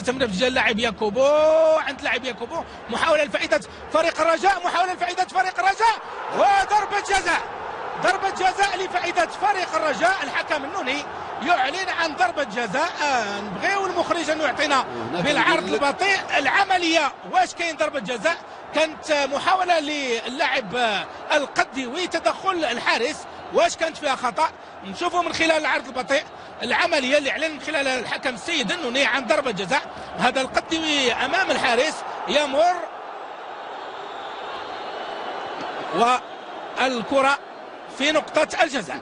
تمرير في ديال لاعب ياكوبو عند لاعب ياكوبو، محاولة لفائدة فريق الرجاء، محاولة لفائدة فريق الرجاء وضربة جزاء، ضربة جزاء لفائدة فريق الرجاء. الحكم النوني يعلن عن ضربة جزاء. نبغيو المخرج انه يعطينا بالعرض البطيء العملية واش كاين ضربة جزاء. كانت محاولة للاعب القديوي تدخل الحارس، واش كانت فيها خطأ؟ نشوفوا من خلال العرض البطيء العملية اللي اعلن من خلال الحكم السيد النوني عن ضربة جزاء. هذا القديوي امام الحارس يمر والكرة في نقطة الجزاء.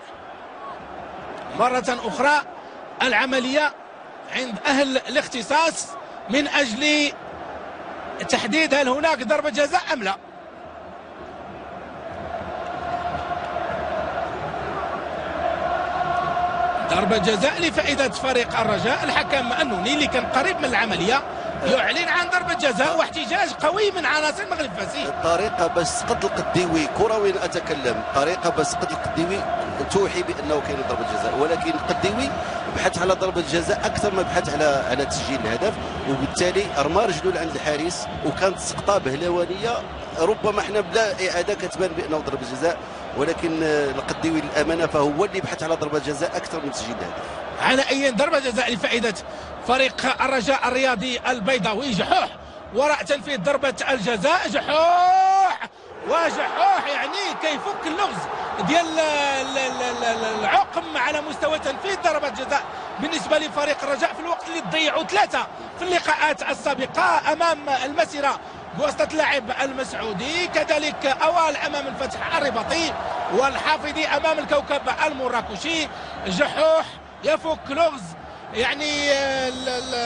مرة أخرى العملية عند أهل الاختصاص من أجل تحديد هل هناك ضربة جزاء أم لا. ضربة جزاء لفائدة فريق الرجاء. الحكم النوني اللي كان قريب من العملية يعلن عن ضربة جزاء واحتجاج قوي من عناصر المغرب الفاسي. طريقة بس قد القديوي كرويا أتكلم، طريقة بس قد القديوي توحي بأنه كاين ضربة جزاء، ولكن القديوي بحث على ضربة جزاء أكثر ما بحث على تسجيل الهدف، وبالتالي رمى رجله عند الحارس وكانت سقطة بهلوانية ربما احنا بلا إعادة كتبان بأنه ضربة جزاء، ولكن القديوي للأمانة فهو اللي بحث على ضربة جزاء أكثر من تسجيل الهدف. على أي ضربة جزاء لفائدة فريق الرجاء الرياضي البيضاوي. جحوح وراء تنفيذ ضربة الجزاء، جحوح وجحوح يعني كيفك اللغز ديال العقم على مستوى تنفيذ ضربة جزاء بالنسبة لفريق الرجاء في الوقت اللي ضيعوا ثلاثة في اللقاءات السابقة أمام المسيرة بواسطة اللاعب المسعودي، كذلك أوال أمام الفتح الرباطي والحافظي أمام الكوكب المراكشي. جحوح يفك لغز يعني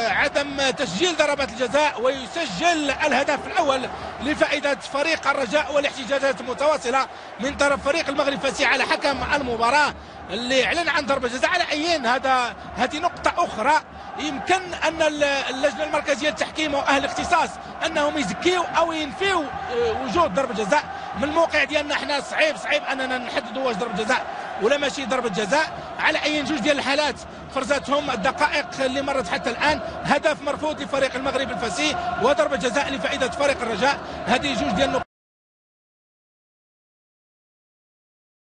عدم تسجيل ضربات الجزاء ويسجل الهدف الأول لفائدة فريق الرجاء، والاحتجاجات متواصلة من طرف فريق المغرب الفاسي على حكم المباراة اللي اعلن عن ضربة جزاء. على أيين هذه نقطة أخرى يمكن أن اللجنة المركزية للتحكيم وأهل الاختصاص أنهم يزكيوا أو ينفيوا وجود ضربة جزاء. من الموقع ديالنا احنا صعيب أننا نحددوا واش ضربة جزاء ولا ماشي ضربة جزاء. على أي جوج ديال الحالات فرزتهم الدقائق اللي مرت حتى الآن هدف مرفوض لفريق المغرب الفاسي وضربة جزاء لفائدة فريق الرجاء. هذه جوج ديال